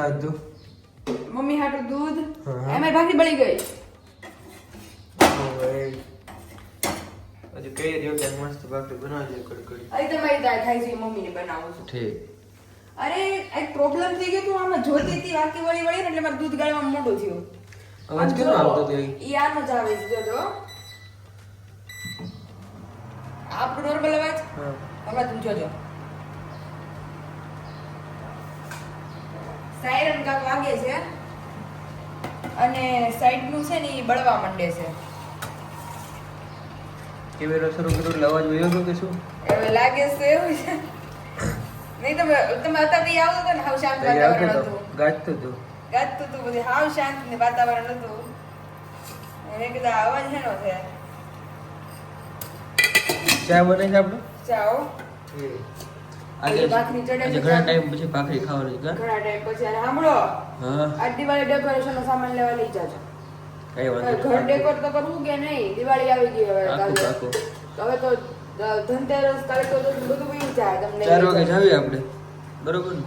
બનાવતું મમ્મી હાટું દૂધ એમાં ભાખરી બળી ગઈ હજુ કઈ રહ્યો કે મસ્ત ભાખરી બનાવજે કડકડી અરે તમારી દાળ થાય છે મમ્મીને બનાવું છું ઠીક અરે એક પ્રોબ્લેમ થઈ ગયો તું આમાં જોતી હતી વાકી વળી વળી ને એટલે મારું દૂધ ગાળવામાં મોડું થયું અવાજ કેમ આવતો હતો ઈ આનો જ આવે છે જો આપણો નોર્મલ અવાજ હવે તું જોજો સાયરન કાક વાગે છે અને સાઈડ નું છે ને ઈ બળવા માંડે છે કેમેરો શરૂ કર્યો એટલે અવાજ વયો ગયો કે શું હવે લાગે છે એવું છે નહીં તમે હતા બી આવતો હતો ને હાવ શાંત વાતાવરણ હતું ગાજતો હતો ગાતું હતું બધું હાવ શાંત ને વાતાવરણ હતું એને કીધું અવાજ હેનો છે ચા બને છે આપણે ચાઓ આજે ભાખરી ચડે છે ઘણા ટાઈમ પછી ભાખરી ખાવાની છે ઘણા ટાઈમ પછી અને સાંભળો હા આ દિવાળી ડેકોરેશન નો સામાન લેવા લઈ જાજો કઈ વાંધો ઘર ડેકોર તો કરવું કે નહીં દિવાળી આવી ગઈ હવે કાલે આખું હવે તો ધનતેરસ કાલે તો બધું પી જાય તમને 4 વાગે જાવી આપણે બરોબર ને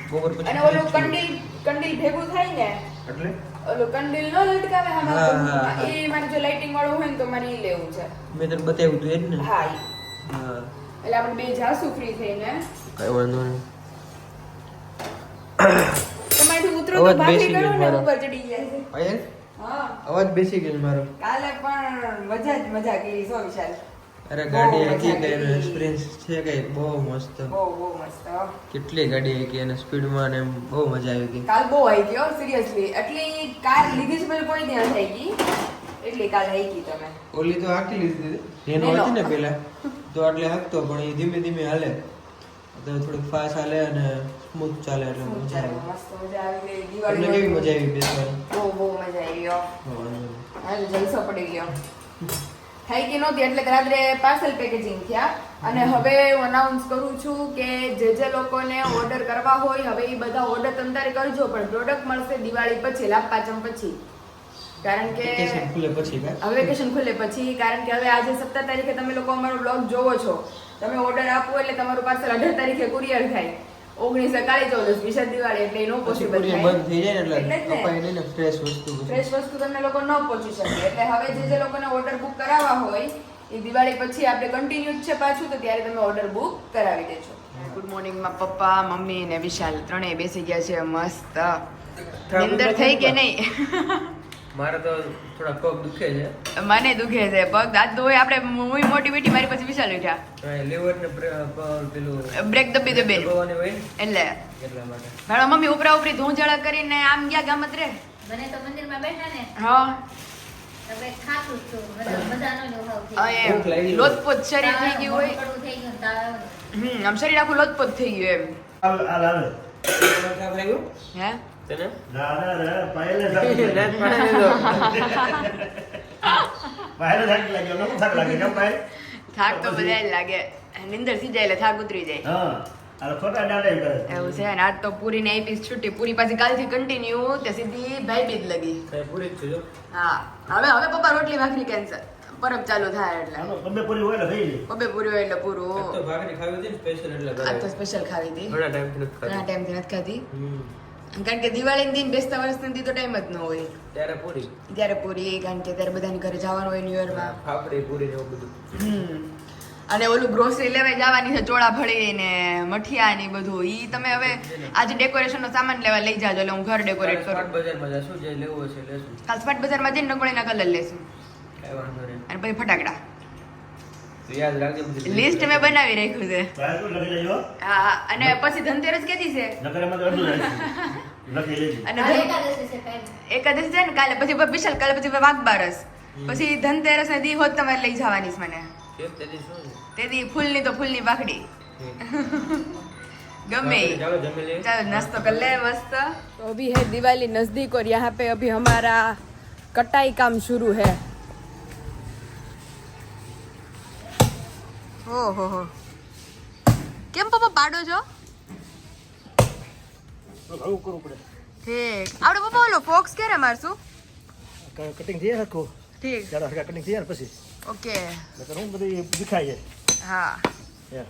બપોર પછી અને ઓલું કંડીલ ભેગું થાય ને એટલે ઓલું કંડીલ નો લટકાવે હા, હમણાં એ મારે જો લાઇટિંગ વાળું હોય ને તો મારે ઈ લેવું છે મેં તને બતાવ્યું હતું એ જ ને હા ઈ. હા એટલે આપણે બે જાસુ ફ્રી થઈને કઈ વાંધો નહીં તમારી ઉતરો અવાજ તો ભાખરી બેસી કરો ગયો ને મારો. ઉપર ચડી જાય છે અયે હા અવાજ બેસી ગયો મારો કાલે પણ મજા કરી સો વિશાલ અરે ગાડી બહુ હાકી મજા કે એનો કરી. એક્સપિરિયન્સ છે કે બહુ મસ્ત બહુ મસ્ત હો. કેટલી ગાડી હાકી અને સ્પીડમાં ને એમ બહુ મજા આવી ગઈ કાલ બહુ આવી ગયો સિરિયસલી એટલી કાર લીધી છે મને કોઈ ધ્યાન થઈ ગઈ એટલી કાલ આવી ગઈ તમે ઓલી તો હાકી લીધી હતી એનો એનો. હતી ને પેલા તો એટલે હાકતો પણ એ ધીમે ધીમે હાલે તો થોડીક ફાસ્ટ હાલે અને સ્મૂથ ચાલે એટલે મજા આવે મસ્ત મજા આવી ગઈ તમને કેવી દિવાળી મજા આવી બેસવાની બહુ મજા આવી ગયો વાંધો નહીં. આજે જલસો પડી ગયો થઈ કે નહોતી એટલે કે રાત્રે પાર્સલ પેકેજિંગ થયા અને હવે હું અનાઉન્સ કરું છું કે જે લોકોને ઓર્ડર કરવા હોય હવે એ બધા ઓર્ડર તંતારે કરજો પણ પ્રોડક્ટ મળશે દિવાળી પછી લાભ પાંચમ પછી કારણ કે વેકેશન ખુલે પછી કા હવે વેકેશન ખુલે પછી કારણ કે હવે આજે 17 તારીખે તમે લોકો અમારો બ્લોગ જોવો છો તમે ઓર્ડર આપો એટલે તમારું પાર્સલ 18 તારીખે કુરિયર થાય 19 કાલે 14 વિશાળ દિવાળી એટલે નો પછી પોસિબલ courier થાય બંધ થઈ જાય ને એટલે એટલે જ ને. કપાઈ નહીં ને ફ્રેશ વસ્તુ પછી. ફ્રેશ વસ્તુ તમને લોકો ન પહોંચી શકે એટલે હવે જે લોકોને ઓર્ડર બુક કરાવવા હોય એ દિવાળી પછી આપણે કન્ટિન્યુ છે પાછું તો ત્યારે તમે ઓર્ડર બુક કરાવી દેજો ગુડ મોર્નિંગ માં પપ્પા મમ્મી ને વિશાલ ત્રણેય બેસી ગયા છે મસ્ત નિંદર થઈ કે નહીં મારે તો થોડા પગ દુખે છે મને દુખે છે પગ દાંત દોય આપણે હું મોટી બેટી મારી પછી વિશાલ ઉઠ્યા લીવર ને પેલું બ્રેક દબી દે બે દબાવવાની હોય ને એટલે એટલા માટે મારા મમ્મી ઉપરા ઉપરી ધૂંજળા કરીને આમ ગયા ગામત રે મને તો મંદિરમાં બેઠા ને હા તમે ખાતું જ છો મજાનો જ અભાવ થઈ આ ભૂખ લાગી એમ ગઈ. લોતપોત શરીર થઈ ગયું હોય પડવું થઈ ગયું તાવ આવે ને. આમ શરીર આખું લોતપોત થઈ ગયું એમ થાક લાગ્યો હે તને પાયલે રાત પાણી દીધો. લાગ્યો નવું થાક લાગે કેમ ભાઈ થાક તો બધાય લાગે નિંદર થઈ જાય એટલે થાક ઉતરી જાય હા આ ખોટા દાડા કરે એવું છે ને આજ તો પૂરી ને આપી છૂટી પૂરી પાછી કાલથી કન્ટિન્યુ તે સીધી ભાઈ બીજ લગી કાંઈ પૂરી જ છે જો. હા હવે પપ્પા રોટલી ભાખરી કેન્સર પરબ ચાલુ થાય એટલે આનો તમે પૂરી હોય ને થઈ ગઈ બબે પૂરી હોય એટલે એક તો પૂરું ભાખરી ખાવી હતી ને સ્પેશિયલ એટલે આજ તો ઘરે. સ્પેશિયલ ખાવી હતી ઘણા ટાઈમથી નથી ઘણા ખાધી. ટાઈમથી નથી ખાધી હમ. કારણ કે દિવાળી દિન બેસતા વર્ષની દી તો ટાઈમ જ ન હોય ત્યારે પૂરી ત્યારે પૂરી કારણ કે ત્યારે બધાની ઘરે જવાનું હોય ન્યુ યરમાં ફાફડી પૂરી ને એવું બધું અને ઓલું ગ્રોસરી લેવા જવાની છે ચોળા ફળી ને મઠિયા ને ઈ બધું ઈ તમે હવે આજે ડેકોરેશન નો સામાન લેવા લઈ જાજો એટલે હું ઘર ડેકોરેટ સ્માર્ટ કરું બજારમાં જાશું જે લેવું હશે લેશું કાલ સ્પાટ બજારમાં જઈને રંગોળીના કલર લેશું કાંઈ વાંધો નહીં અને પછી ફટાકડા તો યાદ રાખજો બધી લિસ્ટ મેં બનાવી રાખ્યું છે ભાઈ તો લખી લેજો હા અને પછી ધનતેરસ કેદી છે નકર એમાં તો અડધું જાય લખી લેજો અને કાલે એકાદશી છે કાલે. એકાદશી છે ને કાલે પછી વિશાલ કાલે પછી વાઘ બારસ પછી ધનતેરસ ને દી હોત તમારે લઈ જવાની છે મને કેમ તેની શું છે? તે દી ફૂલની તો ફૂલની પાકડી गमे चलो जमी ले चलो नाश्ता कर ले मस्त तो अभी है दिवाली नजदीक और यहाँ पे अभी हमारा कटाई काम शुरू है हो केम पापा पाडो जो ઘણું કરવું પડે ठीक આવડે પાપા ઓલો ફોક્સ ક્યારે મારશું કટિંગ થઈ જાય હરખું ठीक જ્યારે હરખા કટિંગ થઈ જાય ને પછી ओके નકર હું બધી દેખાય हाँ છે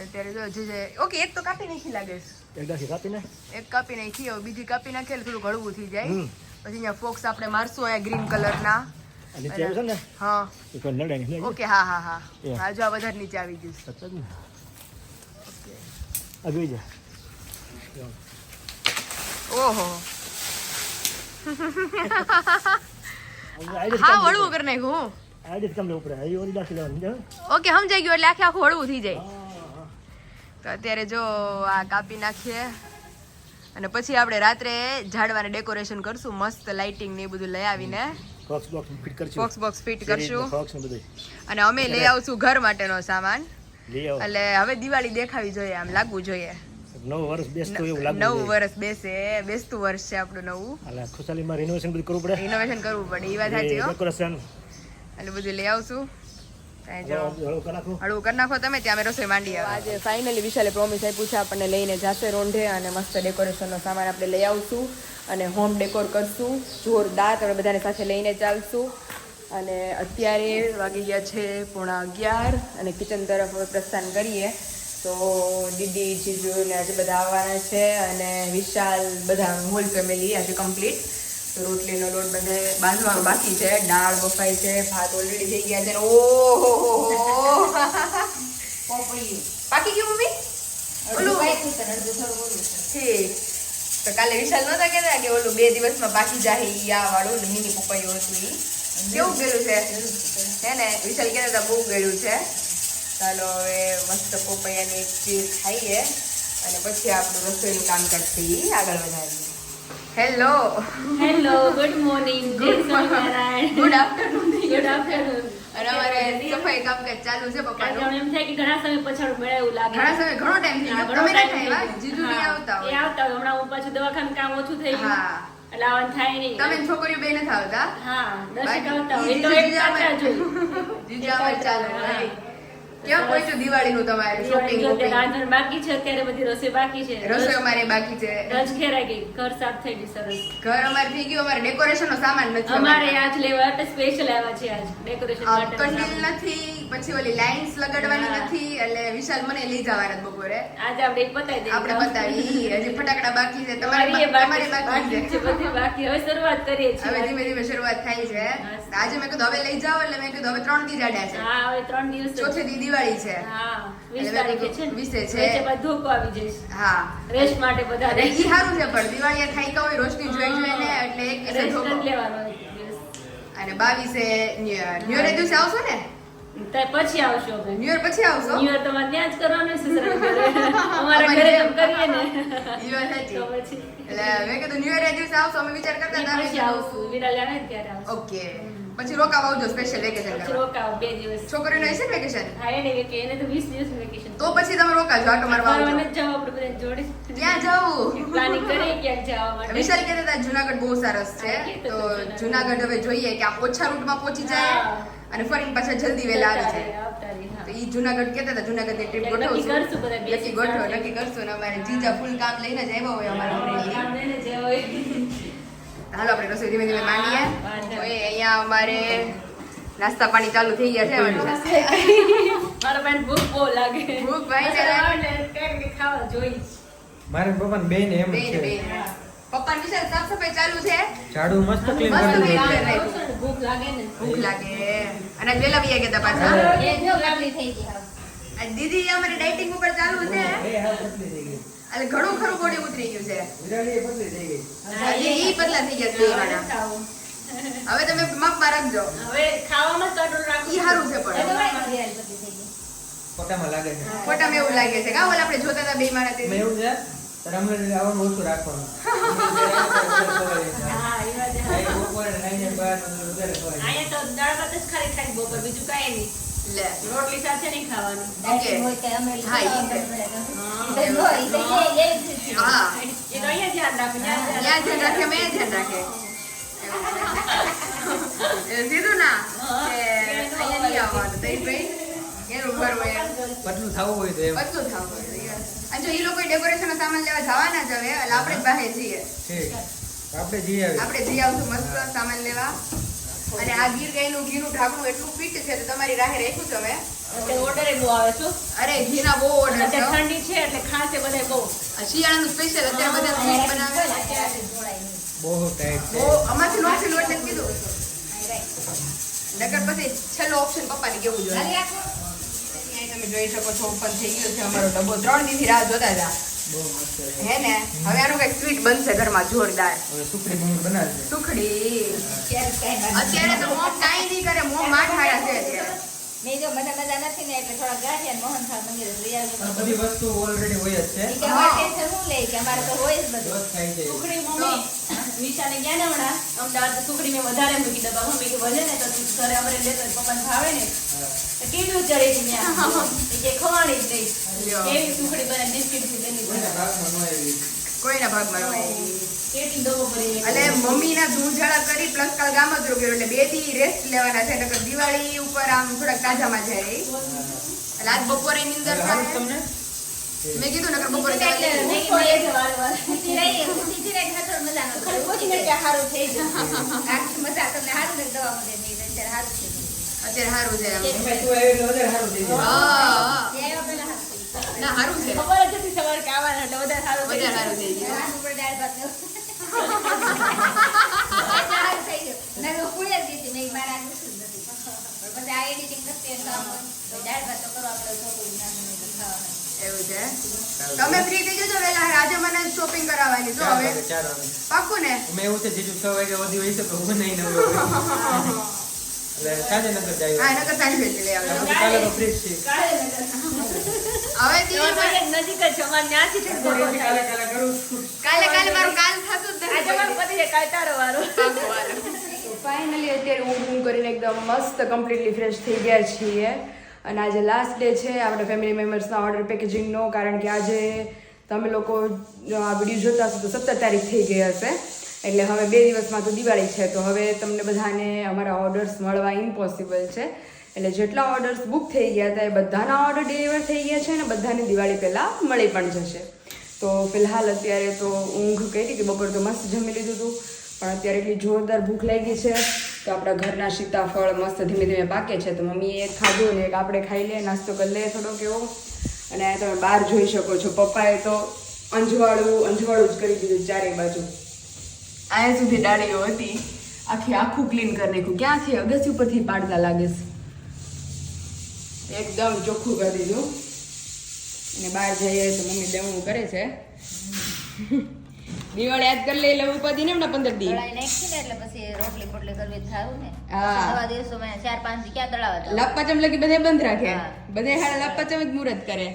અત્યારે જો જે ઓકે એક તો કાપી નાખી લાગે છે એક દાસી કાપીને એક કાપી નાખી હવે બીજી કાપી નાખીએ એટલે થોડું હળવું થઈ જાય હમ. પછી અહીંયા ફોક્સ આપણે મારશું અહીંયા ગ્રીન કલરના આ નીચે આવે છે ને હા એ કોઈ નડે નહીં ઓકે હા હા હા Yeah. હા જો આ બધા નીચે આવી ગયું છે. સતત ને આ જોઈ જા ઓહો આઈડિયા હા હળવું કરી નાખ્યું આઈડિયા કામ લેવું પડે અહીં ઓલી દાસી લેવાની છે ઓકે સમજાઈ ગયું એટલે આખે આખું હળવું થઈ જાય હા તો અત્યારે જો આ કાપી નાખીએ અને પછી આપણે રાત્રે ઝાડવાને ડેકોરેશન કરશું મસ્ત લાઇટિંગ ને એ બધું લઈ આવીને બોક્સ ફિટ કરશું બોક્સ ફિટ કરશું બોક્સ ને બધું અને અમે લઈ આવશું ઘર માટેનો સામાન લઈ આવો એટલે હવે દિવાળી દેખાવી જોઈએ આમ લાગવું જોઈએ નવું વર્ષ બેસતું એવું લાગે નવું વર્ષ બેસતું વર્ષ છે આપણું નવું એટલે ખુશાલીમાં રિનોવેશન બધું કરવું પડે ઇનોવેશન કરવું પડે એ વાત સાચી હો ડેકોરેશન એટલે બધું લઈ આવશું ત્યાં જો હળવું કરી નાખું હળવું કરી નાખો તમે ત્યાં અમે રસોઈ માંડી આજે ફાઇનલી વિશાલે પ્રોમિસ આપ્યું છે આપણને લઈને જાશે રોંઢે અને મસ્ત ડેકોરેશનનો સામાન આપણે લઈ આવશું અને હોમ ડેકોર કરશું જોરદાર તમે બધાને સાથે લઈને ચાલશું અને અત્યારે વાગી ગયા છે 11:30 અને કિચન તરફ હવે પ્રસ્થાન કરીએ તો દીદી જીજુ ને આજે બધા આવવાના છે અને વિશાલ બધા હોલ ફેમિલી આજે કમ્પ્લીટ તો રોટલીનો લોટ બધે બાંધવાનો બાકી છે દાળ બફાઈ છે ભાત ઓલરેડી થઈ ગયા છે ઓહો પાકી ગયું મમ્મી ઓલું ઠીક તો કાલે વિશાલ નહોતા કહેતા કે ઓલું 2 દિવસમાં પાકી જાય ઈ આ વાળું ને મિની પપૈયું હતું ઈ કેવું ગયેલું છે હે ને વિશાલ કહેતા હતા બહુ ગયેલું છે ચાલો હવે મસ્ત પપૈયાની એક ચીર ખાઈએ અને પછી આપણું રસોઈનું કામ કરતી આગળ વધારીએ હેલો હેલો ગુડ મોર્નિંગ જય Swaminarayan good afternoon good afternoon અને અમારે સફાઈ કામકાજ ચાલુ છે પપ્પાનું એમ થાય કે ઘણા સમય પછાડ મળે એવું લાગે ઘણા સમય ઘણો ટાઈમ થઈ ગયો તમે નથી આવ્યા જીજુ બી આવતા એ હોય આવતા હોય હમણાં હું પાછું દવાખાનું કામ ઓછું થઈ ગયું હા એટલે આવવાનું થાય નહીં તમે છોકરીઓ બે નથી આવતા હા દર્શક બાકી આવતા હોય ઈ તો એક જીજુ પાછા આવે. જોઈ જીજુ આવે ચાલો ભાઈ કેવું પહોંચ્યું દિવાળીનું તમારે શોપિંગ રાંધણ બાકી છે અત્યારે બધી રસોઈ બાકી છે રસોઈ અમારે બાકી છે રજ ખેરાઈ ગઈ ઘર સાફ થઈ ગઈ સરસ ઘર અમારે થઈ ગયું અમારે ડેકોરેશન નો સામાન નથી અમારે આજ લેવા માટે સ્પેશિયલ આવ્યા છે આજ ડેકોરેશન માટે કંડીલ નથી પછી ઓલી લાઇન્સ લગાડવાની હા. નથી એટલે વિશાલ મને લઈ જવાના છે બપોરે આજે આપણે એક બતાવી દઈએ આપણે બતાવી હજી ફટાકડા બાકી છે તમારી એ તમારે બાકી છે બધી બાકી હવે શરૂઆત કરીએ હવે છીએ ધીમે ધીમે શરૂઆત થાય છે આજે મેં કીધું હવે લઈ જાઓ એટલે મેં કીધું હવે 3 દી જાડા છે હા હવે 3 દિવસ જ. ચોથે દી દિવાળી છે હા 20 એટલે તારીખે છે ને. 20 છે. વચ્ચે બાદ ધોકો આવી જઈશ હા રેસ્ટ માટે બધા અને ઈ સારું છે પણ દિવાળી થાય હોય રોશની જોઈ જોઈને એટલે એક દિવસે રેસ્ટ ધોકો. જ લેવાનો એક દિવસ. અને 22 ન્યુ યર દિવસે આવશો ને ત્યાં પછી આવશો આપણે ન્યુ યર પછી આવશો ન્યુ યર તમારે ત્યાં જ કરવાનું છે સસરા ઘરે. અમારા ઘરે તો કરીએ ને ઈ વાત સાચી. તો પછી એટલે મેં કીધું ન્યુ યર દિવસે આવશો અમે વિચાર કરતા હતા પછી આવશું વિરાલ આવે ને ત્યારે આવશું ઓકે પછી રોકાવા આવજો સ્પેશિયલ વેકેશન પછી કરવા રોકાવ 2 દિવસ છોકરીનું હશે ને વેકેશન હા એને એને તો 20 દિવસ વેકેશન તો પછી તમે રોકાજો આટો મારવા આવજો ફરવા નથી જવું આપણે બધા જોડે ક્યાં જાવું પ્લાનિંગ કરીએ ક્યાંક જવા માટે વિશાલ કહેતા હતા જુનાગઢ બહુ સરસ છે હા, કીધું તો હતું જુનાગઢ હવે જોઈએ કે આમ ઓછા રૂટમાં પહોંચી જાય હા. અને ફરીને પાછા જલ્દી વહેલા આવી જાય આવતારી, હા. તો ઈ જુનાગઢ કહેતા હતા જુનાગઢની ટ્રીપ નક્કી ગોઠવશું કરશું બધા બેસી નક્કી ગોઠવો સાથે. નક્કી કરશું અને અમારે જીજા ફૂલ કામ લઈને જ આવ્યા હોય અમારા અમરેલી કામ લઈને જે હોય. હાલો આપણે રસોઈ ધીમે ધીમે માંડીએ વાંધો ઓય અહીંયા અમારે નાસ્તા પાણી ચાલુ થઈ ગયા છે હવે મારા ભાઈને ભૂખ બહુ લાગે ભૂખ ભાઈને મસાલા લાગે. આવે ને કંઈક ખાવા જોઈ મારે પપ્પાને બેન એમ જ બેન છે બેન પપ્પા વિશાલ સાફ સફાઈ ચાલુ છે ઝાડુ મસ્ત ક્લીન મસ્ત કરી clean દીધું. કરી. ખાવું છે ને, ભૂખ લાગે ને ભૂખ લાગે અને આજ વહેલા બી ગયા પાછા એ જો ગામડી થઈ ગઈ હવે. આજ દીદી અમારી ડાયટિંગ ઉપર ચાલુ છે એ હા પતલી થઈ ગઈ. એટલે ઘણું ખરું બોડી ઉતરી ગયું છે વિરાળી એ પતલી થઈ ગઈ. ઈ પતલા થઈ ગયા છે હવે બેવાના. ખાવું. હવે તમે માપમાં રાખજો હવે ખાવામાં જ કંટ્રોલ રાખવું ઈ સારું છે પણ. એ તો ભાઈ મારી હાલ બધી થઈ ગઈ. ફોટામાં લાગે છે ફોટામાં એવું લાગે છે કા ઓલા આપણે જોતા હતા બે મારા તે મેં એવું છે તારે અમને આવવાનું ઓછું રાખવાનું હા એ વાત છે. બપોરે નાઈને બહાર વધારે ખવાય. અહીંયા તો દાળ ભાત જ ખાલી ખાઈ બપોર બીજું કાંઈ નહીં લે રોટલી સાથે નહીં ખાવાનું ઓકે હા ઈ છે હા એ તો અહીંયા ધ્યાન રાખો ત્યાં ત્યાં ધ્યાન રાખે મેં ધ્યાન રાખે એટલે સીધું ના કે અહીંયા નહીં આવવાનું તો ઈ ભાઈ એનું ઘર હોય એમ. પતલું થવું હોય તો એમ બધું થાવ અને જો ઈ લોકો ડેકોરેશન નો સામાન લેવા જવાના જ હવે એટલે આપણે જ બહાર જઈએ ઠીક આપણે જઈ આવી આપણે જઈ આવશું મસ્ત સામાન લેવા અને આ ગીર ગાયનું ઘીનું ઢાંકણું એટલું ફિટ છે તો તમારી રાહે રાખ્યું છે અમે. ઓર્ડર બહુ આવે છે અરે ઘીના બહુ ઓર્ડર છે અત્યારે ઠંડી છે એટલે ખાસે બધા બહુ આ શિયાળાનું સ્પેશિયલ અત્યારે બધા સ્વીટ બનાવે બહુ ટાઈટ છે બહુ અમારથી નોખી લોટ ને કીધું નકર પછી છેલ્લો ઓપ્શન પપ્પાને કેવું જોઈએ. અહીંયા તમે જોઈ શકો છો ઓપન થઈ ગયો છે અમારો ડબ્બો 3 દિવસથી રાહ જોતા હતા બહુ મસ્ત છે હે ને. હવે આનું કઈક સ્વીટ બનશે ઘરમાં જોરદાર. હવે સુખડી મમ્મી બનાવશે સુખડી અત્યારે તો મોમ કાંઈ નહીં કરે, મોમ માઠારા છે અત્યારે. મેં જો મને મજા નથી ને એટલે થોડા ગાંઠિયા મોહનથાળ મંદિર લઈ પણ આવ્યું. બધી વસ્તુ ઓલરેડી હોય જ છે ઈ કે અમારે ટેન્શન શું લે કે અમારે તો હોય જ બધું. રોજ ખાઈ જાય સુખડી મમ્મી વિશાને ગયા ને હમણાં અમદાવાદ તો સુખડી મેં વધારે મૂકી ડબ્બા મમ્મી કે ભલે ને તો તું ઘરે અમારે લેતો પપ્પાને ભાવે ને તો કેવું ચડે છે ત્યાં કે ખવાણી જ નહીં લ્યો. કેવી સુખડી બને બિસ્કિટ થી બની કોઈના ભાગમાં ન આવી કોઈના ભાગમાં ન હોય. કેટલી દવો પડી એટલે મમ્મીના ધૂળઝાળા કરી પ્લસ કાલ ગામ જ રોક્યો એટલે 2 દી રેસ્ટ લેવાના છે નકર દિવાળી ઉપર આમ થોડાક તાજામાં જાય રહી. એટલે આજ બપોરે નીંદર સારું થાય. તમને મેં કીધું નકર બપોરે એટલે જવા નહીં પડે છે વારે વારે ઊંચી રહી ખાતર મજા નો ખાલી ઓછી ને ત્યાં સારું થઈ જશે આખી મજા તમને સારું ને દવા મળે નહીં અત્યારે સારું છે અત્યારે સારું છે એમ. મમ્મી તું આવી એટલે વધારે સારું થઈ જાય હા જે આવ્યો પેલા સારું ના સારું છે ખબર જ હતી સવારે કે આવવાના એટલે વધારે સારું થઈ વધારે સારું થઈ ગયું. આનું ઉપર દાળ ભાત ને સારું થઈ ગયું ના તો પૂરી જ દીધી મેં મારા પૂછ્યું જ નથી પણ પછી આ એડિટિંગ કરતી કામ હોય તો દાળ ભાત તો કરો આપણે થોડું નાનું નહીં તો ખાવાનું એવું છે. તમે ફ્રી થઈ જજો વહેલા. આજે મને શોપિંગ કરાવવાની જો હવે 4 વાગે પાક્કું ને. મેં એવું છે જીજુ 6 વાગે વધી હોય છે તો હું નહીં નવું એટલે સાંજે નગર જાય હા નકર સાંજ ભેજી લઈ આવજો. પછી કાલે તો ફ્રી છે કાલે નગર હવે દિવાળી તમારે નજીક જ છે અમારે ત્યાંથી જ કાલે કાલે કરું છું કાલે મારું કાલ થતું જ આજે મારું પતિ છે કાલે તારો વારો ફાઇનલી અત્યારે ઊંઘ કરીને એકદમ મસ્ત કમ્પ્લીટલી ફ્રેશ થઈ ગયા છીએ અને આજે લાસ્ટ ડે છે આપણે ફેમિલી મેમ્બર્સના ઓર્ડર પેકેજિંગનો. કારણ કે આજે તમે લોકો આ વિડીયો જોતા હશો તો 17 તારીખ થઈ ગઈ હશે એટલે હવે 2 દિવસમાં તો દિવાળી છે તો હવે તમને બધાને અમારા ઓર્ડર્સ મળવા ઇમ્પોસિબલ છે. એટલે જેટલા ઓર્ડર્સ બુક થઈ ગયા હતા એ બધાના ઓર્ડર ડિલિવર થઈ ગયા છે અને બધાને દિવાળી પહેલાં મળી પણ જશે. તો ફિલહાલ અત્યારે તો ઊંઘ કરી કે બપોર તો મસ્ત જમી લીધું હતું પણ અત્યારે એટલી જોરદાર ભૂખ લાગી છે તો આપણા ઘરના સીતાફળ મસ્ત ધીમે ધીમે પાકે છે તો મમ્મીએ એક ખાધું ને એક આપણે ખાઈ લે, નાસ્તો કરી લે થોડોક એવો. અને તમે બહાર જોઈ શકો છો પપ્પાએ તો અંજવાળું જ કરી દીધું ચારેય બાજુ. અહીંયા સુધી ડાળીઓ હતી આખું ક્લીન કરી નાખ્યું. ક્યાંથી અગસ્તી ઉપરથી પાડતા લાગે છે. એકદમ ચોખ્ખું કરી દીધું અને બહાર જઈએ તો મમ્મી દેવું કરે છે. દિવાળી યાદ કરી લે એટલે ઉપાધિ ને હમણાં 15 દી તળાઈ નાખી ને એટલે પછી રોટલી પોટલી કરવી થાય ને હા. નવા દિવસોમાં 4-5 દી ક્યાં તળાવતા લાપપાચમ લગી બધે બંધ રાખે. હા. બધે હાડા લાપપાચમ જ મુહૂર્ત કરે.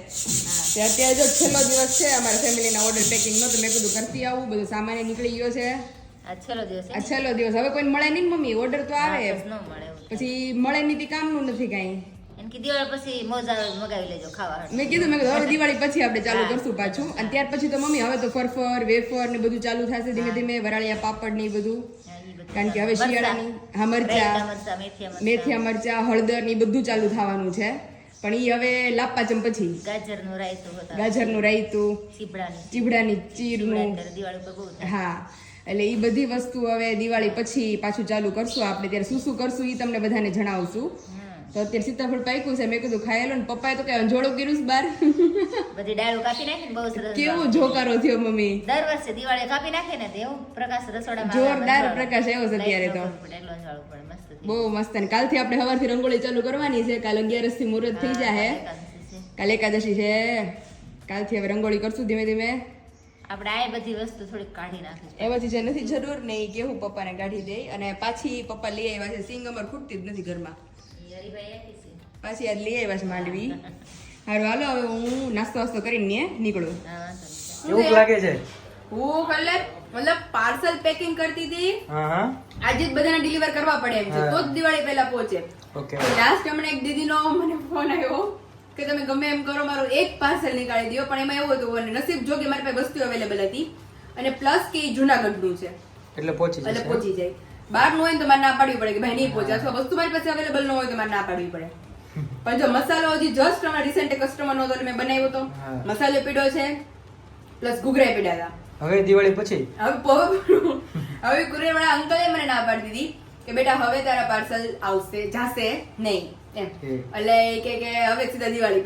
તે અત્યારે જો છેલ્લો દિવસ છે અમારા ફેમિલીના ઓર્ડર પેકિંગ નો તો મેં કીધું કરતી આવું બધું સામાન્ય નીકળી ગયો છે. આ છેલ્લો દિવસ આ છેલ્લો દિવસ હવે કોઈને મળે નહીં ને મમ્મી ઓર્ડર તો આવે ન મળે એવું. પછી મળે નહીં તે કામનું નથી કાંઈ. એમ કે દિવાળી પછી મોજા મગાવી લેજો ખાવા મેં કીધું હવે દિવાળી પછી આપણે ચાલુ કરશું પાછું અને ત્યાર પછી તો મમ્મી હવે તો ફરફર વેફર ને બધું ચાલુ થશે ધીમે ધીમે વરાળિયા પાપડ ને એ બધું. કારણ કે હવે શિયાળાની હા મરચા મેથિયા મરચા હળદર ને એ બધું ચાલુ થવાનું છે પણ એ હવે લાપપાચમ પછી ગાજરનું રાયતું હતા ગાજરનું રાયતું ચીબડાની ચીરનું દિવાળી પર બહુ થાય. હા એટલે એ બધી વસ્તુ હવે દિવાળી પછી પાછું ચાલુ કરશું આપણે. ત્યારે શું કરશું એ તમને બધાને જણાવશું. તો અત્યારે સીતાફળ પાક્યું છે મેં કીધું ખાયેલો ને પપ્પાએ તો કઈ અંજોળું કર્યું છે બહાર. બધી ડાળો કાપી નાખે ને બહુ સરસ કેવો જોકારો થયો મમ્મી. દર વર્ષે દિવાળી કાપી નાખે ને તો એવું પ્રકાશ રસોડામાં જોરદાર પ્રકાશ આવ્યો છે અત્યારે તો. એટલો અંજાળું પડે મસ્ત બહુ મસ્ત. અને કાલથી આપણે સવારથી રંગોળી ચાલુ કરવાની છે. કાલ 11 થી મુહૂર્ત થઈ જાય. કાલ એકાદશી છે. કાલથી હવે રંગોળી કરશું ધીમે ધીમે. આપણે આ બધી વસ્તુ થોડીક કાઢી નાખી એ પછી જે નથી જરૂર ને એ કેવું પપ્પાને કાઢી દે. અને પાછી પપ્પા લઈ આવ્યા છે સિંગ અમાર ખૂટતી જ નથી ઘરમાં. હરિભાઈ આપી છે પાછી આજ લઈ આવ્યા છે માંડવી. હારું હાલો હવે હું નાસ્તો કરીને નીકળું. હા વાંધો નહીં. કેવું લાગે છે હું કલે મતલબ પાર્સલ પેકિંગ કરતી હતી હા આજે જ બધાને ડિલિવર કરવા પડે એમ છે તો જ દિવાળી પહેલા પહોંચે. ઓકે લાસ્ટ હમણાં એક દીદીનો મને ફોન આવ્યો કે તમે ગમે એમ કરો મારું એક પાર્સલ નીકાળી દો પણ એમાં એવું હતું અને નસીબ જો કે મારી પાસે વસ્તુ અવેલેબલ હતી અને પ્લસ કે જુનાગઢનું છે એટલે પહોંચી એટલે જશે પહોંચી જાય. બહાર નું હોય ને તો મારે ના પાડવી પડે કે ભાઈ નહીં પહોંચે અથવા વસ્તુ મારી પાસે અવેલેબલ ન હોય તો મારે ના પાડવી પડે. પણ જો મસાલો હજી જસ્ટ હમણાં રિસેન્ટ કસ્ટમર નો હતો મેં બનાવ્યો હતો હા. મસાલો પીડ્યો છે પ્લસ ઘૂઘરા પીડ્યા હતા. હવે દિવાળી પછી હવે કુરિયર વાળા અંકલે મને ના પાડી દીધી કે બેટા હવે તારા પાર્સલ આવશે જાશે નહીં એમ. એટલે એ કે હવે સીધા દિવાળી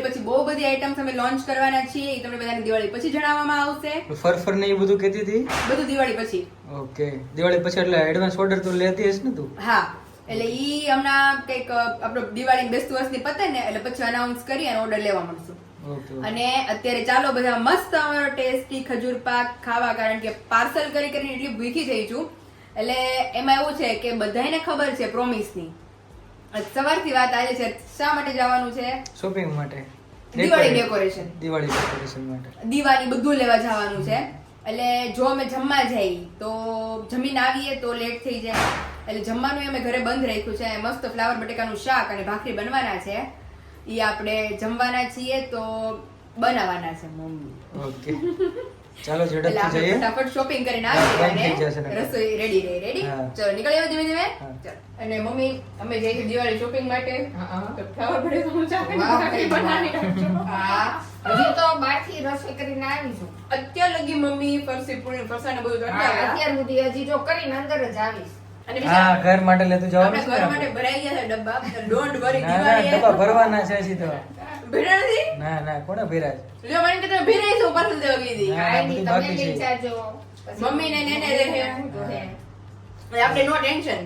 પછી બહુ બધી આઈટમ્સ અમે લોન્ચ કરવાના છીએ. એ તમને બધાને દિવાળી પછી જણાવવામાં આવશે. ફર ને એ બધું કહેતી હતી. બધું દિવાળી પછી. ઓકે, દિવાળી પછી એટલે એડવાન્સ ઓર્ડર તો લેતી હશે ને તું? હા, એટલે ઈ હમણાં કઈક આપણો દિવાળી બેસતું વર્ષની પતે ને એટલે પછી અનાઉન્સ કરી અને ઓર્ડર લેવા મળશું. અને અત્યારે ચાલો બધા મસ્ત અમારો ટેસ્ટી ખજૂર પાક ખાવા, કારણ કે પાર્સલ કરીને એટલી ભૂખી થઈ છું. એટલે એમાં એવું છે કે બધાને ખબર છે પ્રોમિસની સવારથી વાત આજે છે. શા માટે જવાનું છે? શોપિંગ માટે, દિવાળી ડેકોરેશન માટે, દિવાળી બધું લેવા જવાનું છે. એટલે જો અમે જમવા જઈએ તો જમીન આવીએ તો લેટ થઈ જાય, એટલે જમવાનું અમે ઘરે બંધ રાખ્યું છે. મસ્ત ફ્લાવર બટેકાનું શાક અને ભાખરી બનવાના છે. ઈ આપણે જમવાના છીએ તો બનાવવાના છે મમ્મી. ઓકે, ચાલો ઝડપથી જઈએ, ફટાફટ શોપિંગ કરીને આવીએ અને રસોઈ રેડી ચલો નીકળીએ ધીમે ધીમે. અને મમ્મી અમે જઈએ છીએ દિવાળી શોપિંગ માટે. ફ્લાવર બટેકાનું શાક અને ભાખરી બનાવી રાખજો. હજી તો બહારથી રસોઈ કરીને આવી છું. અત્યાર લગી મમ્મી ફરસી પૂરી ફરસાણ બધું અત્યાર સુધી હજી જો કરીને અંદર જ આવીશ. અને હા, ઘર માટે લેતું જવાનું આપણે ઘર માટે ભરાઈ ગયા છે ડબ્બા. ડોન્ટ વરી, ના દિવાળી ડબ્બા ભરવાના છે હજી તો. ભેરા નથી. ના કોને ભેરા છે? જો મને કે તમે ભેરાઈ છો પાર્સલ દેવા ગઈ હતી. ના, આઈ બધું તમે બાકી લઈ છે. જાજો. મમ્મી ને નેને રહે. આપણે નો ટેન્શન.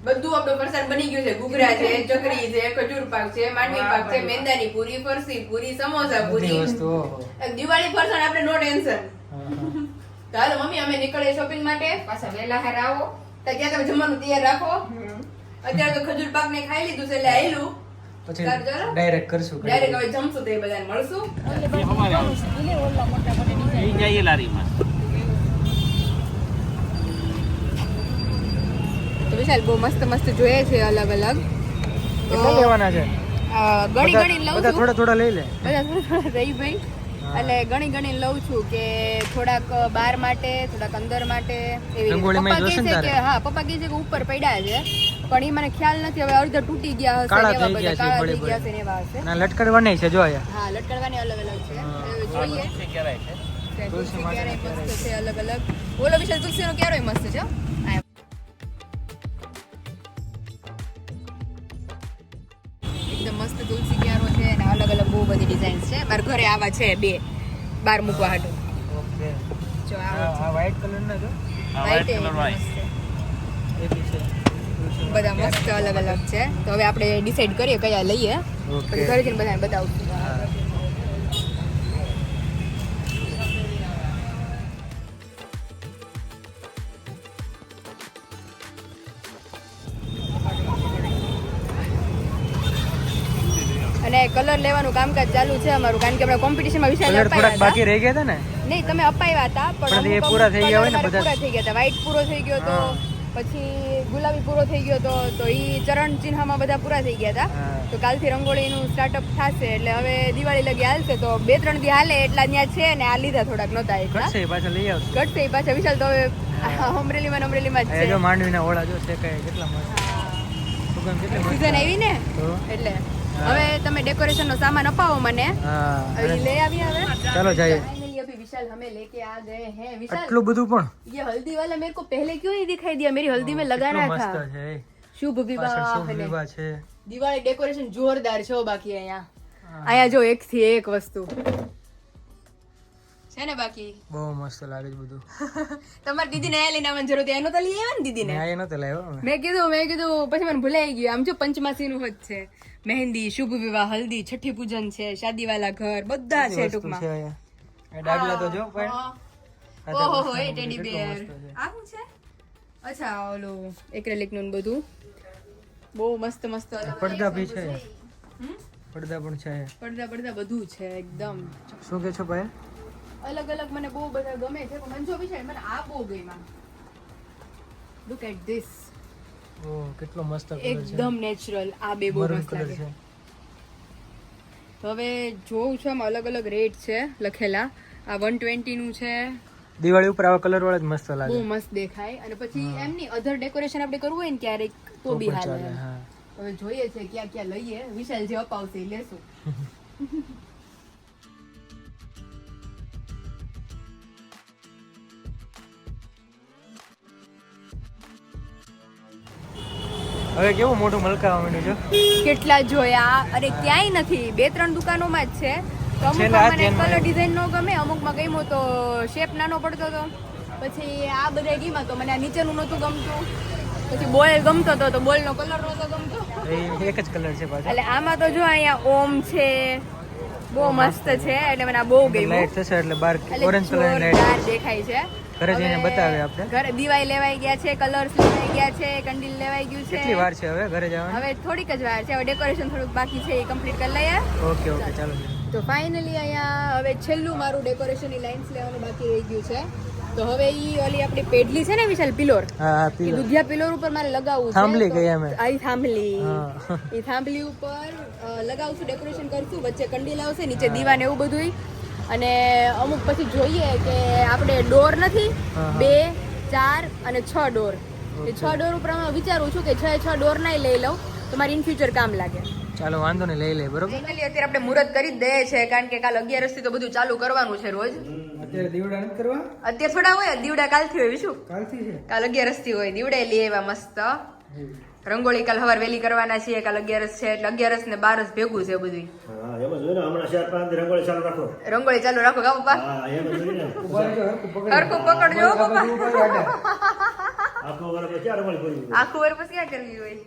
બધું આપણું ફરસાણ બની ગયું છે. ઘૂઘરા છે, ચકરી છે, ખજૂર પાક છે, માંડવી પાક છે, મેંદાની પૂરી, ફરસી પૂરી, સમોસા પૂરી, બધી વસ્તુઓ. દિવાળી ફરસાણ આપણે નો ટેન્શન. તો હાલો મમ્મી અમે નીકળીએ શોપિંગ માટે. પાછા વહેલા હાર આવો. તો ત્યાં તમે જમવાનું તૈયાર રાખો. અત્યારે તો ખજૂર પાક ને ખાઈ લીધું છે એટલે આયલું. પછી ચાલો, ચાલો. ડાયરેક્ટ કરશું. ડાયરેક્ટ હવે જમશું તો એ બધાને મળશું. તો વિશાલ બહુ મસ્ત મસ્ત જોઈએ છે અલગ અલગ. કેટલા લેવાના છે? ગણી લઉં બધા છું. થોડા લઈ લે. બધા થોડા રહી ભાઈ. એટલે ગણી લઉં છું કે થોડાક બાર માટે, થોડાક અંદર માટે એવી રીતે. રંગોળીમાં પપ્પા કહે જોશે ને છે તારે? કે હા, પપ્પા કહે છે કે ઉપર પડ્યા છે, પણ એ મને ખ્યાલ નથી. હવે અડધા તૂટી ગયા હશે કાળા ને એવા થઈ બધા ગયા છે, કાળા થઈ બળે ગયા હશે ને એવા હશે. ના, લટકાડવાની છે જો આયા. હા, લટકાડવાની અલગ અલગ છે. હવે જોઈએ. તુલસી ક્યારેય મસ્ત છે અલગ અલગ. બોલો વિશાલ, તુલસીનો ક્યારેય મસ્ત છે હો. એકદમ મસ્ત તુલસી ક્યારો છે અને અલગ અલગ બહુ બધી ડિઝાઇન્સ છે. મારા ઘરે આવા છે 2 બાર મૂકવા હાટું. ઓકે, જો આવો આ વ્હાઈટ કલર ના જો. વ્હાઈટ એ મસ્ત છે. એ બી છે. બધા મસ્ત અલગ અલગ છે. તો હવે આપણે ડિસાઈડ કરીએ કયા લઈએ. ઓકે. પછી ઘરે જઈને બધાને બતાવશું. અને કલર લેવાનું કામકાજ ચાલુ છે અમારું, કારણ કે આપણે કોમ્પિટિશનમાં વિશાલ કલર થોડાક અપાયા બાકી રહી ગયા હતા ને? નહીં, તમે અપાયા હતા પણ એ અમુક પૂરા થઈ ગયા હોય ને colour બધા. પૂરા થઈ ગયા હતા. વ્હાઈટ પૂરો થઈ ગયો તો, પછી ગુલાબી પૂરો થઈ ગયો તો ઈ ચરણ ચિહ્નમાં બધા પૂરા થઈ ગયા હતા. હા. તો કાલથી રંગોળીનું સ્ટાર્ટઅપ થશે, એટલે હવે દિવાળી લગી હાલશે. તો 2-3 દી હાલે એટલા ત્યાં છે ને આ લીધા થોડાક નહોતા એટલા. ઘટશે પાછા લઈ આવશું. ઘટશે ઈ પાછા વિશાલ તો હવે અમરેલીમાં જ એ છે. જો માંડવીના ઓળા જો શેકાય કેટલા મસ્ત. સુગંધ કેટલી મસ્ત. સીઝન આવી ને તો એટલે હવે તમે ડેકોરેશનનો સામાન અપાવો મને. હા, હવે ઈ લઈ આવી હવે. ચાલો જઈએ. फाइनली अभी विशाल हमें लेके आ गए हैं. विशाल, આટલું બધું પણ ये हल्दी वाला मेरे को पहले क्यों नहीं दिखाई दिया? मेरी हल्दी में लगाना કેટલું था. મસ્ત છે. शुभ પાછળ विवाह શુભ અને વિવાહ છે. દિવાળી ડેકોરેશન જોરદાર છે હો. બાકી અહીંયા જો એક થી એક વસ્તુ છે ને. બાકી બહુ મસ્ત લાગે છે બધું. તમારી દીદીને આ લઈને આવવાની જરૂર હતી. એનો તો લઈ આવ્યા ને દીદીને. ન્યાય નતો લાવ્યો અમે. મેં કીધું પછી મને ભૂલાઈ ગયું. આમ જો પંચમાસી નું જ છે. મહેંદી, શુભ વિવાહ, હલ્દી, છઠ્ઠી પૂજન છે, શાદી વાલા ઘર, બધા છે વસ્તુ ટૂંકમાં. છે અહીંયા. આ ડાગલા તો જો પણ. હા. આ તો ઓહો મસ્ત એ બધું ટેડી કેટલું બેર. મસ્ત છે. આ શું છે? અચ્છા, ઓલું એક્રેલિક નું ને બધું બહુ મસ્ત મસ્ત અલગ અલગ પડદા બી છે. હમ? પડદા પણ છે. પડદા બધું છે એકદમ શું કે છો ભાઈ? અલગ અલગ. મને બહુ બધા ગમે છે, પણ મને જો વિચાર મને આ બહુ ગમ્યા. Look at this. ઓહ, કેટલો મસ્ત કલર છે. એકદમ નેચરલ. આ બે બહુ મરૂન મસ્ત કલર લાગે. છે. તો હવે જોઉં છું આમાં અલગ અલગ રેટ છે લખેલા. આ 120 નું છે. દિવાળી ઉપર આવા કલર વાળા જ મસ્ત બહુ લાગે. મસ્ત દેખાય. અને પછી એમની અધર ડેકોરેશન આપણે કરવું હોય ને ક્યારેક તો બી પણ હાલે. ચાલે, હા. હવે જોઈએ છે ક્યાં ક્યાં લઈએ. વિશાલ જે અપાવશે એ લેશું. હવે કેવું મોટું મલકાવા માંડ્યું છે. કેટલા જોયા, અરે ક્યાંય નથી, 2-3 દુકાનોમાં જ છે. તો છેલ્લા અમુકમાં મને ધ્યાનમાં કલર ડિઝાઇન નો ગમે, અમુકમાં ગમ્યો તો શેપ નાનો પડતો હતો. પછી આ બધા ગીમાં તો મને આ નીચેનું નહોતું ગમતું. પછી બોલ ગમતો હતો તો બોલનો કલર નહોતો ગમતો. એ એક જ કલર છે પાછો. એટલે આમાં તો જો અહીંયા ઓમ છે, બહુ મસ્ત છે, એટલે મને આ બહુ ગમ્યું. લાઈટ થશે એટલે બાર એટલે ઓરેન્જ કલર ની જોરદાર લાઈટ દેખાય છે. ઘરે જઈને હવે બતાવે આપણે. ઘરે દિવાળી લેવાઈ ગયા છે, કલર્સ લેવાઈ ગયા છે, કંડીલ લેવાઈ ગયું છે. કેટલી વાર છે હવે ઘરે જવાની? હવે થોડીક જ વાર છે, હવે ડેકોરેશન થોડુંક બાકી છે, એ કમ્પ્લીટ કરી લઈએ. ઓકે ઓકે ચાલો. તો ફાઇનલી અહીંયા હવે છેલ્લું મારું ડેકોરેશનની લાઇન્સ લેવાનું બાકી રહી ગયું છે. તો હવે ઈ ઓલી આપણી પેડલી છે ને વિશાલ પિલોર, હા હા એ પીલો. દુધિયા પિલોર ઉપર મારે લગાવવું છે. થાંભલી તો કહીએ અમે. આ ઈ થાંભલી, હા. એ થાંભલી ઉપર લગાવશું, ડેકોરેશન કરશું, વચ્ચે કંડીલ આવશે, નીચે દીવાન એવું બધું. અને અમુક પછી જોઈએ કે આપણે ડોર નથી, હા, હા. 2, 4 અને 6 ડોર, એ 6 ડોર ઉપર હું વિચારું છું કે 6 ડોર નાય લઈ લઉં તો મારી ઇન ફ્યુચર કામ લાગે. ચાલો વાંધો નહીં લઈ લે બરોબર. ફાઇનલી અત્યારે આપણે મુહૂર્ત કરી જ દઈએ છે, કારણ કે કાલ 11 થી તો બધું ચાલુ કરવાનું છે રોજ. અત્યારે દીવડા નથી કરવા? અત્યારે થોડા હોય, દીવડા કાલથી હોય. શું કાલથી છે? કાલ 11 થી હોય. દીવડા લઈ આવ્યા મસ્ત. રંગોળી કાલ સવાર વહેલી કરવાના છીએ, કાલ 11 છે એટલે 11 ને 12 ભેગું છે બધું. હા એમ જ હોય ને, હમણાં 4-5 દી રંગોળી ચાલુ રાખો. રંગોળી ચાલુ રાખો કા પપ્પા? હા એમ જ હોય ને. ઉભા રહેજો, હરખું પકડજો. હરખું પકડજો હો પપ્પા. આખો વર્ષ પછી ક્યાં રંગોળી પૂરી? આખું વાર પછી ક્યાં કરવી હોય?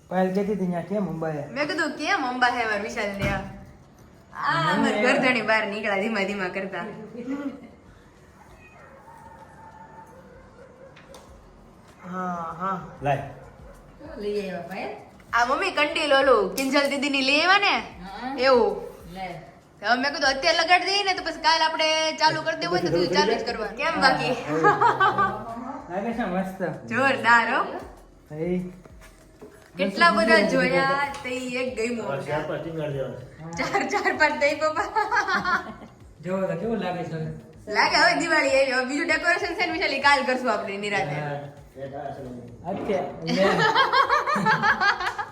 પાયલ કહેતી હતી ત્યાં કેમ અંબાએ? મેં કીધું કેમ અંબા હે માર વિશાલ ને આ અમાર ગરદણી બહાર નીકળ્યા ધીમા ધીમા કરતા. હા હા લાય. લઈ આવ્યા ભાઈ. આ મમ્મી કંડીલ ઓલું કિંજલ દીદી ની લઈ આવ્યા ને એવું. લે. હવે મેં કીધું અત્યારે લગાડી દઈએ ને તો પછી કાલ આપણે ચાલુ કરી દેવું હોય ને તો તું ચાલુ જ કરવા. કેમ બાકી? લાગે છે મસ્ત. જોરદાર હો. એ કેટલા બધા જોયા તે એક ગમ્યું. 4-5 ટીંગાડ દેવા. 4-5 દઈ પપ્પા. જોવો તો કેવું લાગે છે? લાગે હવે દિવાળી આવી, હવે બીજું ડેકોરેશન છે ને વિશાલી કાલ કરશું આપણે નિરાતે.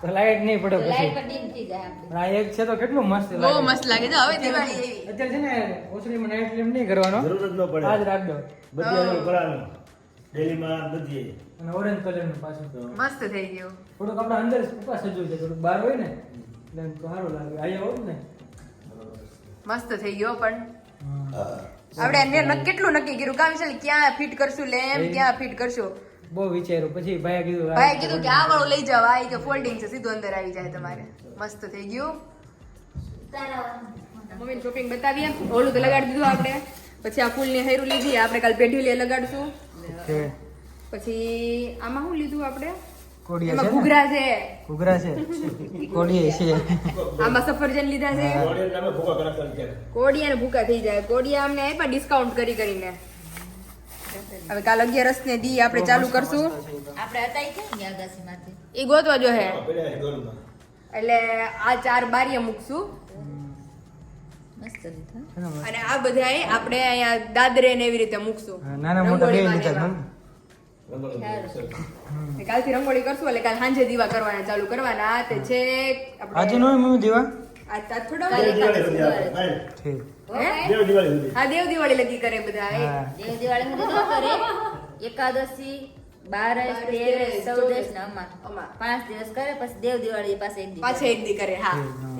તો લાઈટ નહીં પડે પછી. લાઈટ પર ડીમ થઈ જાય આપણી. આ એક છે તો કેટલું મસ્ત બહુ લાગે. મસ્ત લાગે છે. હવે દિવાળી આવી. અત્યારે છે ને ઓસરીમાં નાઈટ લેમ્પ નહીં કરવાનો, જરૂર જ ન પડે. આજ રાખ દો. બધી રંગોળી કરવાનું. ડેલીમાં બધી. અને ઓરેન્જ કલરનું પાછું મસ્ત થઈ ગયું. થોડુંક આપણે અંદર ઉપા સજવું છે, થોડુંક બહાર હોય ને એટલે એમ તો સારું લાગે. અહીંયા હોત ને મસ્ત થઈ ગયો. પણ આપણે કેટલું નક્કી કર્યું કામ છે, ક્યાં ફિટ કરશું લેમ્પ, ક્યાં ફિટ કરશું. બહુ વિચાર્યું. પછી ભાઈએ કીધું ભાઈ કીધું કે આ વાળું લઈ જાવ, આ કે ફોલ્ડિંગ છે, સીધું અંદર આવી જાય તમારે. મસ્ત થઈ ગયું. મમ્મીને શોપિંગ બતાવીએ. ઓલું તો લગાડી દીધું આપણે. પછી આ ફૂલની હેરું લીધી, આપણે કાલ પેઢી લગાડશું. છે પછી આમાં શું લીધું આપણે? કોડિયા એમાં છે ને? ઘૂઘરા છે, ઘૂઘરા છે, કોડિયા છે. આમાં સફરજન લીધા છે. ડોળીને અમે ભૂકા કરા કરી ત્યારે. કોડિયા ને ભૂકા થઈ જાય. કોડિયા અમને આપ્યા ડિસ્કાઉન્ટ કરીને. હવે કાલ 11 ને દી આપણે ચાલુ કરશું. આપણે હતા ઈ કેમ ગયા અગાસીમાંથી? એ ગોતવા જો હે પડ્યા છે ડોલમાં. એટલે આ 4 બારીએ મૂકશું. મસ્ત લીધા. છે ને મસ્ત. અને આ બધા આપણે અહીંયા દાદરે ને એવી રીતે મૂકશું. હા, નાના મોટા બે રંગોળીમાં લીધા ને છે. રંગોળી. કાલથી રંગોળી કરશું એટલે કાલ સાંજે દીવા કરવાના ચાલુ કરવાના. આ તે છે આજે નો મમ્મી દેવા આ થોડો કાલે દિવાળી સુધી આપણે. ભાઈ, ઠીક. હે? દેવ દિવાળી સુધી. હા દેવ દિવાળી લગી કરે બધા એ. હા. દેવ દિવાળી માં તો કરે એકાદશી 12 13 14 ને અમાર અમાર. 5 દિવસ કરે, પછી દેવ દિવાળી પાસે એક દિવસ પાછે એક દી કરે. હા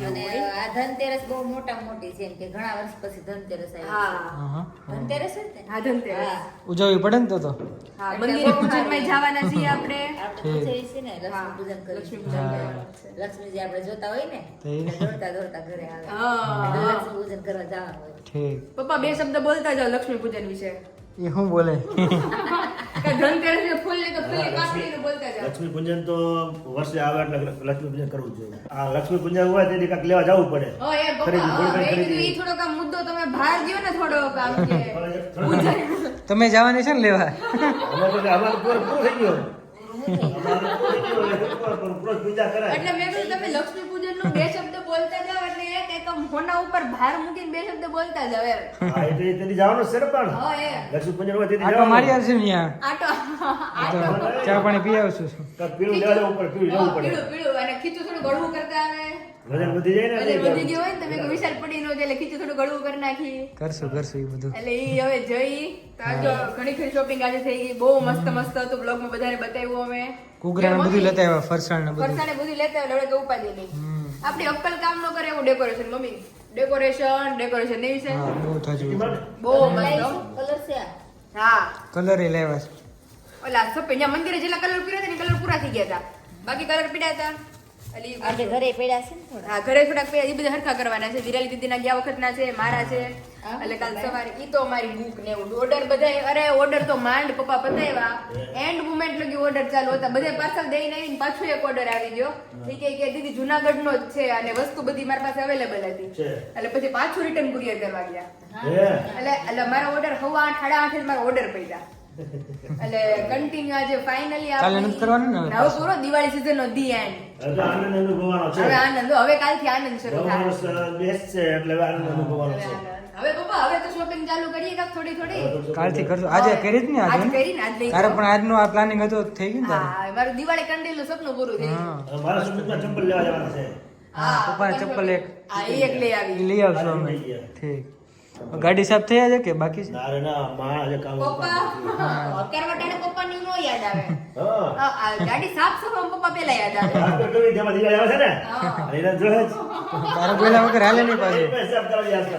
અને આ ધનતેરસ બહુ મોટા મોટી છે, એમ કે ઘણા વર્ષ પછી ધનતેરસ આવી હા હા, હા. છે. ધનતેરસ જ ને? હા ધનતેરસ. હા. ઉજવવી પડે ને તો હા મંદિરે પૂજનમાં જવાના છીએ આપણે. આપણે પૂજાય છે ને હા, લક્ષ્મી પૂજન કરી. લક્ષ્મી પૂજન કરવાનું છે. લક્ષ્મીજી આપણે જોતા હોય ને તે. એટલે દોડતા દોડતા ઘરે આવે. હા. એટલે લક્ષ્મી પૂજન કરવા જવાનું હોય. ઠીક. પપ્પા 2 શબ્દ બોલતા જાઓ લક્ષ્મી પૂજન વિશે. એ શું બોલે? કે ધનતેરસ ને ફૂલ ને તો ફૂલની કાકડીનું બોલતા જાઓ. લક્ષ્મી પૂજન તો વર્ષે આવે એટલે લક્ષ્મી પૂજન કરવું જ જોઈએ. આ લક્ષ્મી પૂજન હોય તેથી કાંઈક લેવા જવું પડે. હા એ પપ્પા ખરીદી, હા, ખરીદી, મેં કીધું ખરીદી. ઈ થોડોક આમ મુદ્દો તમે બહાર ગયો ને થોડોક આમ કે તમે જવાની છે ને લેવા? અમારે તો અમારે પૂરું થઈ ગયું. અમારે પૂરું થઈ ગયું એટલે પૂરો પૂજા કરાય. એટલે મેં કીધું તમે લક્ષ્મી પૂજન નું 2 શબ્દ બોલતા જાઓ એટલે એક આમ હોના ઉપર ભાર મૂકીને 2 શબ્દ બોલતા જાઓ એમ. હા, એ તો તેથી જવાનું જ છે ને પણ. હા એ લક્ષ્મી પૂજન હોય તેથી આટો મારી જવાનું. આવશે ને ત્યાં આટો તો ચા પાણી પી આવશું. કાંઈક પીળું લેવા જવું પડે, પીળું લેવું પડે. પીળું પીળું અને ખીચું થોડું ગળવું કરતા આવે. વજન વધી જાય ને વજન વધી ગયું હોય ને તો મેં કીધું વિશાલ પડી નો એટલે ખીચું થોડું ગળવું કરી નાખી. કરશું એ બધું. એટલે ઈ હવે જઈ તો આ જો ઘણી ખરી શોપિંગ આજે થઈ ગઈ. બહુ મસ્ત હતું. બ્લોગ માં બધાને બતાવ્યું અમે. કુગરા ને બધું લેતા આવ્યા, ફરસાણ ને બધું. ફરસાણે બધું લેતા આવ્યા, એટલે ઉપાધિ નહીં. આપણી અક્કલ કામ ન કરે એવું ડેકોરેશન મમ્મી. ડેકોરેશન નહીં છે. હા, બહુ થાજુ. બહુ મસ્ત હો. કલર છે આ. હા કલર એ લેવા છે. ઓલા સફેદ ત્યાં મંદિરે જેટલા કલર પીડા હતા ને કલર પૂરા થઈ ગયા હતા. બાકી કલર પીડા હતા. એટલે આપણે ઘરે પડ્યા છે ને થોડા. હા ઘરે થોડાક પીડા એ બધા હરખા કરવાના છે. વિરાલી દીદીના ગયા વખતના છે, મારા છે. એટલે કાલ સવારે ઈ તો મારી બુક ને એવું ઓર્ડર બધા. અરે ઓર્ડર તો માંડ પપ્પા પતાવ્યા. એન્ડ મુમેન્ટ લગી ઓર્ડર ચાલુ હતા. બધે પાર્સલ દઈને આવીને પાછું એક ઓર્ડર આવી ગયો. ઈ કે દીદી જુનાગઢ નો જ છે અને વસ્તુ બધી મારી પાસે અવેલેબલ હતી. એટલે પછી પાછું રિટર્ન કુરિયર કરવા ગયા. એટલે મારા ઓર્ડર 8:30 8:30 મારા ઓર્ડર પડ્યા. એટલે કન્ટિન્યુ આજે ફાઇનલી કાલે નથી કરવાનું ને હવે હવે પૂરો દિવાળી સીઝન નો ધી એન્ડ. હવે આનંદ અનુભવવાનો છે. હવે આનંદ હવે કાલથી આનંદ શરૂ થાય. નવો બેસ્ટ છે એટલે હવે આનંદ અનુભવવાનો છે. હવે પપ્પા હવે તો શોપિંગ ચાલુ કરીએ કાક થોડી. કાલથી કરશું. આજે કરી જ ને આજ આજે. કરીને આજ લઈ તારે જાઓ. પણ આજનું આ પ્લાનિંગ હતું તો થઈ ગયું ને તારે. હા મારું દિવાળી કંડેલું સપનું પૂરું થઈ ગયું. હા. હવે મારા સુમિતના ચંપલ લેવા જવાના છે. હા, પપ્પાને ચપ્પલ એક. હા એ એક લઈ ઈ આવી. લઈ આવશો અમે. ઠીક. ગાડી સાફ થઈ છે કે બાકી છે? ના રે ના માં આજે કામ પપ્પા કરવટાને પપ્પાની નો યાદ આવે. હા આ ગાડી સાફ સફાઈ પપ્પા પેલા યાદ આવે. આ તો કવિ જેમાં દિવાળી આવે છે ને હા. અને એને જોહે જ. તારે બોલ્યા વગર હાલે નહીં પાછું. એ પૈસા આપતા યાદ કરો.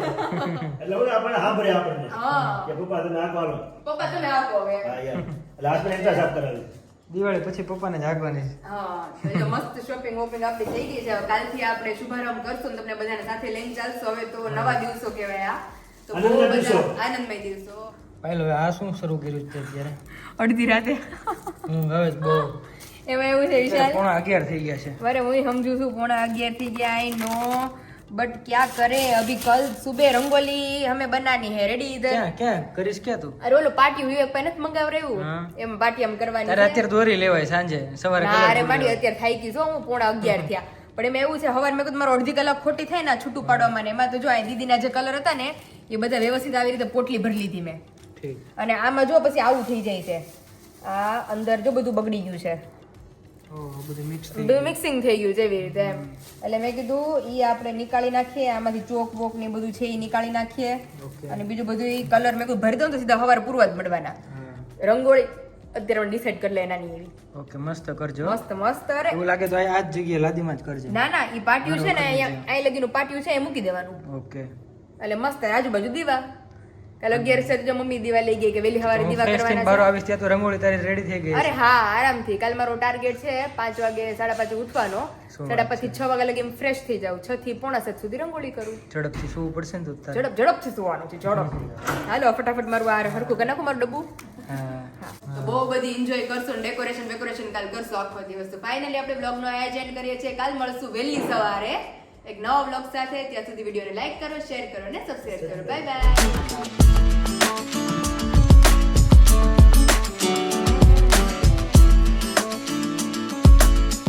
એટલે હું આપણને સાંભળે આપણને હા. કે પપ્પા તમે આ કરો. પપ્પા તમે આપો હવે. હા યાર એટલે આપણે એન્ટ્રા સાફ કરાવી. દિવાળી પછી પપ્પાને જાગવાની છે. હા તો મસ્ત શોપિંગ વોપિંગ આપણી થઈ ગઈ છે. હવે કાલથી આપણે શુભારંભ કરશું ને તમને બધાને સાથે લઈને ચાલશું. હવે તો નવા દિવસો કહેવાય આ. તો બહુ આનંદમય દિવસો. બધા આનંદમય દિવસો. પહેલો હવે આ શું શરૂ કર્યું છે અત્યારે? અડધી રાતે હું હવે જ બહુ એમાં એવું છે વિશાલ 11:30 થઈ ગયા છે. બરે હું સમજુ છું 11:30 થઈ ગયા આઈ નો बट क्या करे अभी कल सुबह रंगोली हमें बनानी है रेडी इधर ક્યાં કરીશ ક્યાં તું? अरे ओलो पार्टी विवेक पे નથી મંગાવ રહ્યું હા. એમ પાર્ટી આમ કરવાની તારે છે. અત્યારે દોરી લેવાય સાંજે સવારે ના કલર અરે પૂરી માડી લેવાય. અત્યારે થઈ ગઈ જો હું 11:30 થયા પણ એમાં એવું છે હવાર મેં કીધું મારો અડધી કલાક ખોટી થાય ને આ છૂટું પાડવામાં ને એમાં તો જો આ દીદીના જે કલર હતા ને એ બધા વ્યવસ્થિત આવી રીતે પોટલી ભરી લીધી મેં ઠીક. અને આમાં જો પછી આવું થઈ જાય છે આ અંદર જો બધું બગડી ગયું છે ઓહ બધું મિક્સ થઈ બધું મિક્સિંગ થઈ ગયું છે એવી રીતે એમ એટલે મેં કીધું ઈ આપણે નીકાળી નાખીએ આમાંથી ચોક બોક ને બધું છે ઈ નીકાળી નાખીએ Okay. અને બીજું બધું ઈ કલર મેં કીધું ભરી દઉં તો સીધા હવારે પૂરવા જ મળવાના હા. રંગોળી અત્યારે ડિસાઈડ કરી લે નાની એવી ઓકે મસ્ત કરજો. મસ્ત મસ્ત અરે એવું લાગે તો આ જ જગ્યાએ લાદીમાં જ કરજે. ના ના ઈ પાટિયું છે ને અહીંયા અહીં લગીનું પાટિયું છે એ મૂકી દેવાનું ઓકે. એટલે મસ્ત આજુબાજુ દીવા કાલે 11 જો મમ્મી દીવા લઈ ગઈ કે વેલી સવારે દીવા ફ્રેશ થઈને કરવાના બહાર છે. આવીશ ત્યાં તો રંગોળી તારી રેડી થઈ ગઈ અરે છે. હા આરામથી કાલ મારો ટાર્ગેટ છે 5 વાગે 5:30 ઉઠવાનો શું 5:30 થી 6 વાગ્યા લગી ફ્રેશ થઈ જાઉં 6 થી 6:45 સુધી રંગોળી કરું ઝડપથી સૂવું પડશે ને તો તારે. ઝડપથી સુવાનું છે ઝડપથી હાલો ફટાફટ મારું આ હરખું કરી નાખું મારું ડબ્બુ હા. તો બહુ બધી એન્જોય કરશો ને ડેકોરેશન કાલ કરશો આખો દિવસ તો ફાઇનલી આપણે બ્લોગનો આયોજન કરીએ છીએ કાલ મળશું વહેલી સવારે એક નવા બ્લોગ સાથે ત્યાં સુધી વિડીયોને લાઈક કરો શેર કરો અને સબસ્ક્રાઇબ કરો બાય બાય